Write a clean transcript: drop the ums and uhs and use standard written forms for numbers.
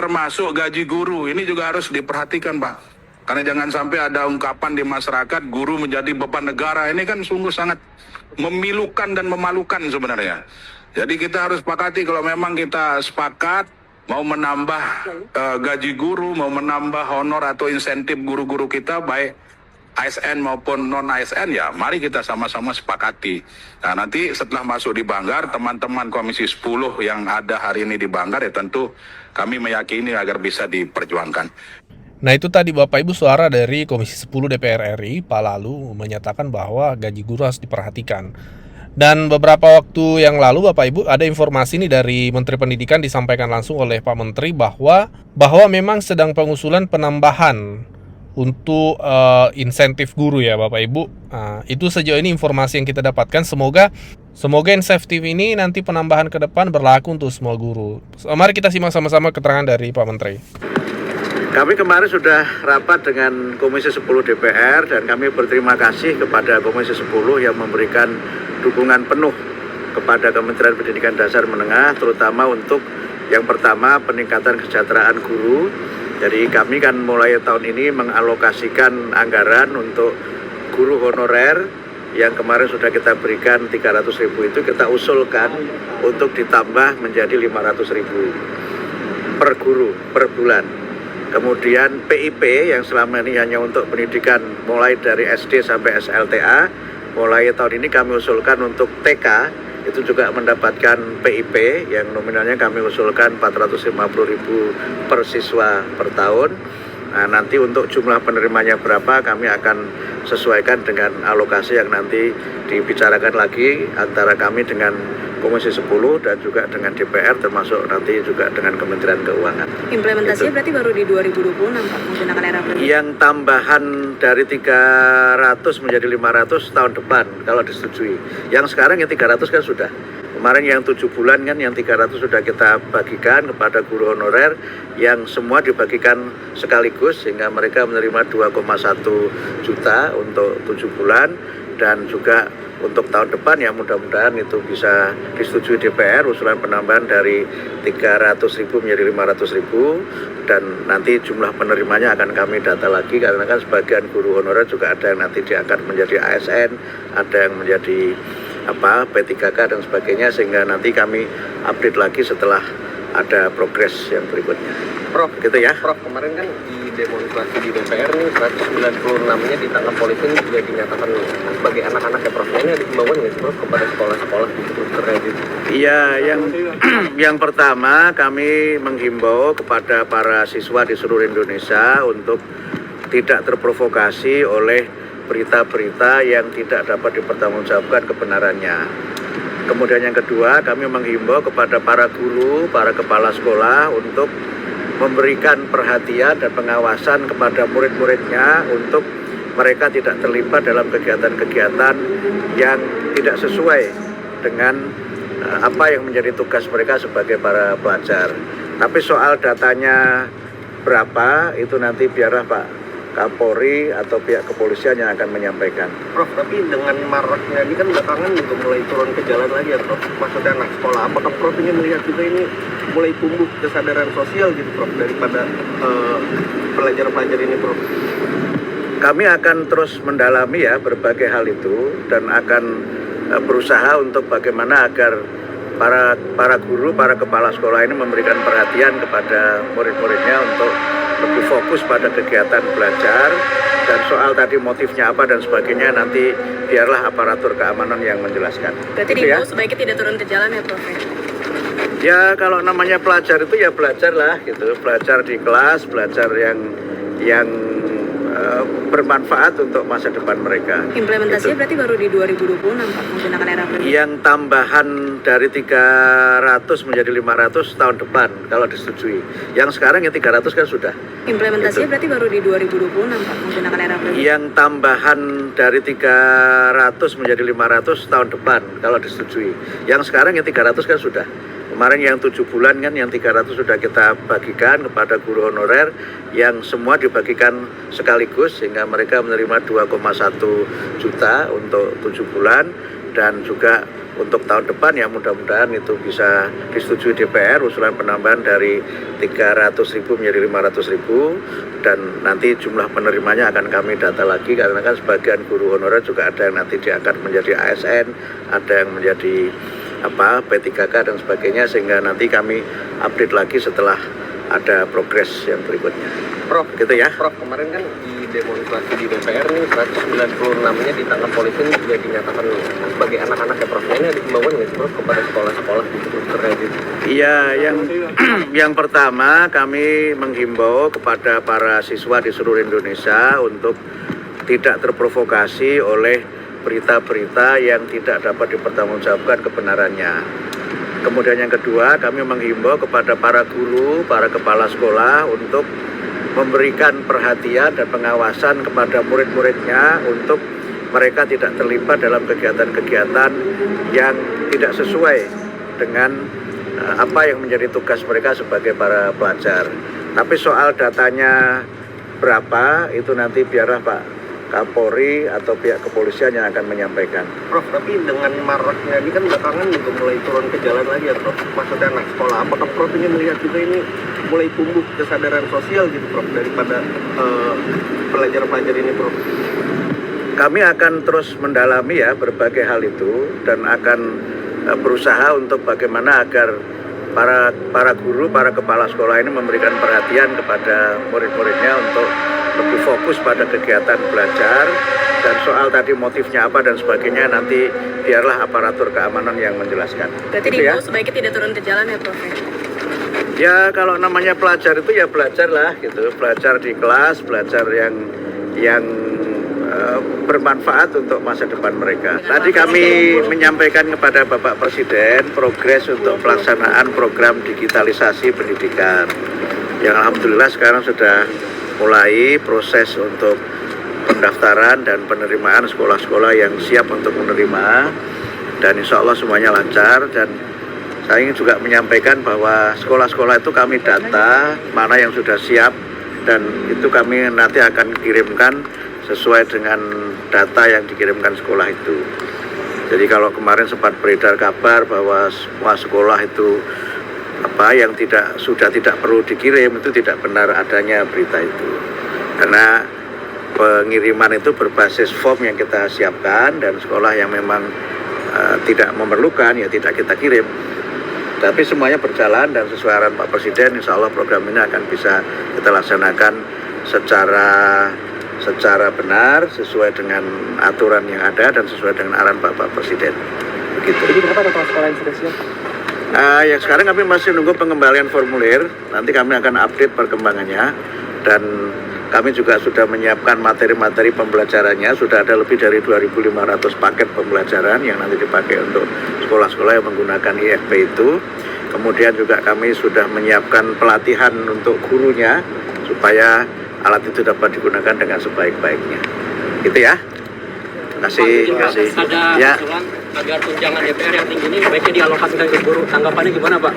termasuk gaji guru. Ini juga harus diperhatikan, Pak. Karena jangan sampai ada ungkapan di masyarakat guru menjadi beban negara. Ini kan sungguh sangat memilukan dan memalukan sebenarnya. Jadi kita harus sepakati kalau memang kita sepakat mau menambah gaji guru, mau menambah honor atau insentif guru-guru kita baik ASN maupun non-ASN, ya mari kita sama-sama sepakati. Nah nanti setelah masuk di Banggar, teman-teman Komisi 10 yang ada hari ini di Banggar ya tentu kami meyakini agar bisa diperjuangkan. Nah itu tadi Bapak Ibu suara dari Komisi 10 DPR RI, Pak Lalu menyatakan bahwa gaji guru harus diperhatikan. Dan beberapa waktu yang lalu Bapak Ibu ada informasi nih dari Menteri Pendidikan disampaikan langsung oleh Pak Menteri bahwa memang sedang pengusulan penambahan untuk insentif guru ya Bapak Ibu. Itu sejauh ini informasi yang kita dapatkan. Semoga insentif ini nanti penambahan ke depan berlaku untuk semua guru. Mari kita simak sama-sama keterangan dari Pak Menteri. Kami kemarin sudah rapat dengan Komisi 10 DPR dan kami berterima kasih kepada Komisi 10 yang memberikan dukungan penuh kepada Kementerian Pendidikan Dasar Menengah, terutama untuk yang pertama peningkatan kesejahteraan guru. Jadi kami kan mulai tahun ini mengalokasikan anggaran untuk guru honorer yang kemarin sudah kita berikan 300.000 itu kita usulkan untuk ditambah menjadi 500.000 per guru per bulan. Kemudian PIP yang selama ini hanya untuk pendidikan mulai dari SD sampai SLTA, mulai tahun ini kami usulkan untuk TK itu juga mendapatkan PIP yang nominalnya kami usulkan 450.000 per siswa per tahun. Nah, nanti untuk jumlah penerimanya berapa kami akan sesuaikan dengan alokasi yang nanti dibicarakan lagi antara kami dengan Komisi 10 dan juga dengan DPR termasuk nanti juga dengan Kementerian Keuangan. Implementasinya berarti baru di 2026 Pak menggunakan era pandemi? Yang tambahan dari 300 menjadi 500 tahun depan kalau disetujui. Yang sekarang yang 300 kan sudah. Kemarin yang 7 bulan kan yang 300 sudah kita bagikan kepada guru honorer yang semua dibagikan sekaligus sehingga mereka menerima 2,1 juta untuk 7 bulan dan juga untuk tahun depan ya mudah-mudahan itu bisa disetujui DPR usulan penambahan dari 300.000 menjadi 500.000 dan nanti jumlah penerimanya akan kami data lagi karena kan sebagian guru honorer juga ada yang nanti diangkat menjadi ASN, ada yang menjadi P3K dan sebagainya sehingga nanti kami update lagi setelah ada progres yang berikutnya. Prof, gitu ya. Prof, kemarin kan di demonstrasi di DPR nih 196-nya ditangkap polisi ini juga dinyatakan sebagai anak-anak ya Prof. Ini ada himbauan nggak sih Prof kepada sekolah-sekolah gitu terkait itu? Iya, yang pertama kami menghimbau kepada para siswa di seluruh Indonesia untuk tidak terprovokasi oleh berita-berita yang tidak dapat dipertanggungjawabkan kebenarannya. Kemudian yang kedua, kami menghimbau kepada para guru, para kepala sekolah untuk memberikan perhatian dan pengawasan kepada murid-muridnya untuk mereka tidak terlibat dalam kegiatan-kegiatan yang tidak sesuai dengan apa yang menjadi tugas mereka sebagai para pelajar. Tapi soal datanya berapa, itu nanti biarlah Pak Kapolri atau pihak kepolisian yang akan menyampaikan. Prof, tapi dengan maraknya ini kan belakangan juga mulai turun ke jalan lagi ya Prof. Maksudnya anak sekolah, apakah Prof ini melihat juga ini mulai tumbuh kesadaran sosial gitu Prof daripada pelajar-pelajar ini Prof? Kami akan terus mendalami ya berbagai hal itu dan akan berusaha untuk bagaimana agar para guru, para kepala sekolah ini memberikan perhatian kepada murid-muridnya untuk lebih fokus pada kegiatan belajar dan soal tadi motifnya apa dan sebagainya nanti biarlah aparatur keamanan yang menjelaskan. Berarti gitu diimbau sebaiknya tidak turun ke jalan ya Prof? Ya kalau namanya pelajar itu ya belajar lah gitu, belajar di kelas, belajar yang bermanfaat untuk masa depan mereka. Implementasinya berarti baru di 2026 Pak menggunakan era pandemi? Yang tambahan dari 300 menjadi 500 tahun depan kalau disetujui. Yang sekarang yang 300 kan sudah. Implementasinya berarti baru di 2026 Pak menggunakan era pandemi? Yang tambahan dari 300 menjadi 500 tahun depan kalau disetujui. Yang sekarang yang 300 kan sudah. Kemarin yang 7 bulan kan yang 300 sudah kita bagikan kepada guru honorer yang semua dibagikan sekaligus sehingga mereka menerima 2,1 juta untuk 7 bulan dan juga untuk tahun depan ya mudah-mudahan itu bisa disetujui DPR usulan penambahan dari 300.000 menjadi 500.000 dan nanti jumlah penerimanya akan kami data lagi karena kan sebagian guru honorer juga ada yang nanti diangkat menjadi ASN, ada yang menjadi P3K dan sebagainya sehingga nanti kami update lagi setelah ada progres yang berikutnya. Prof, Gitu ya. Prof, kemarin kan di demonstrasi di DPR nih 196-nya ditangkap polisi ini juga dinyatakan sebagai anak-anak ya Prof. Ini ada himbauan nggak sih Prof kepada sekolah-sekolah gitu terkait itu? Iya, yang pertama kami menghimbau kepada para siswa di seluruh Indonesia untuk tidak terprovokasi oleh berita-berita yang tidak dapat dipertanggungjawabkan kebenarannya. Kemudian yang kedua, kami menghimbau kepada para guru, para kepala sekolah untuk memberikan perhatian dan pengawasan kepada murid-muridnya untuk mereka tidak terlibat dalam kegiatan-kegiatan yang tidak sesuai dengan apa yang menjadi tugas mereka sebagai para pelajar. Tapi soal datanya berapa, itu nanti biarlah Pak Kapolri atau pihak kepolisian yang akan menyampaikan. Prof, tapi dengan maraknya ini kan belakangan juga mulai turun ke jalan lagi ya Prof. Maksudnya anak sekolah, apakah Prof ini melihat juga ini mulai tumbuh kesadaran sosial gitu Prof daripada pelajar-pelajar ini Prof? Kami akan terus mendalami ya berbagai hal itu dan akan berusaha untuk bagaimana agar para guru, para kepala sekolah ini memberikan perhatian kepada murid-muridnya untuk lebih fokus pada kegiatan belajar dan soal tadi motifnya apa dan sebagainya nanti biarlah aparatur keamanan yang menjelaskan. Berarti Gitu ya. sebaiknya tidak turun ke jalan ya Prof? Ya kalau namanya pelajar itu ya belajar lah gitu, belajar di kelas, belajar yang bermanfaat untuk masa depan mereka. Tadi kami menyampaikan kepada Bapak Presiden progres untuk pelaksanaan program digitalisasi pendidikan yang alhamdulillah sekarang sudah mulai proses untuk pendaftaran dan penerimaan sekolah-sekolah yang siap untuk menerima dan insya Allah semuanya lancar dan saya ingin juga menyampaikan bahwa sekolah-sekolah itu kami data mana yang sudah siap dan itu kami nanti akan kirimkan sesuai dengan data yang dikirimkan sekolah itu. Jadi kalau kemarin sempat beredar kabar bahwa semua sekolah itu yang sudah tidak perlu dikirim, itu tidak benar adanya berita itu. Karena pengiriman itu berbasis form yang kita siapkan dan sekolah yang memang tidak memerlukan ya tidak kita kirim. Tapi semuanya berjalan dan sesuai arahan Pak Presiden, insya Allah program ini akan bisa kita laksanakan secara benar, sesuai dengan aturan yang ada dan sesuai dengan arahan Pak Presiden. Begitu. Jadi berapa total sekolah yang sudah siap? Ya sekarang kami masih nunggu pengembalian formulir, nanti kami akan update perkembangannya dan kami juga sudah menyiapkan materi-materi pembelajarannya, sudah ada lebih dari 2.500 paket pembelajaran yang nanti dipakai untuk sekolah-sekolah yang menggunakan IFP itu. Kemudian juga kami sudah menyiapkan pelatihan untuk gurunya supaya alat itu dapat digunakan dengan sebaik-baiknya. Gitu ya. Terima kasih. Ada Ya. usulan agar tunjangan DPR yang tinggi ini baiknya dialokasikan ke guru. Tanggapannya gimana Pak?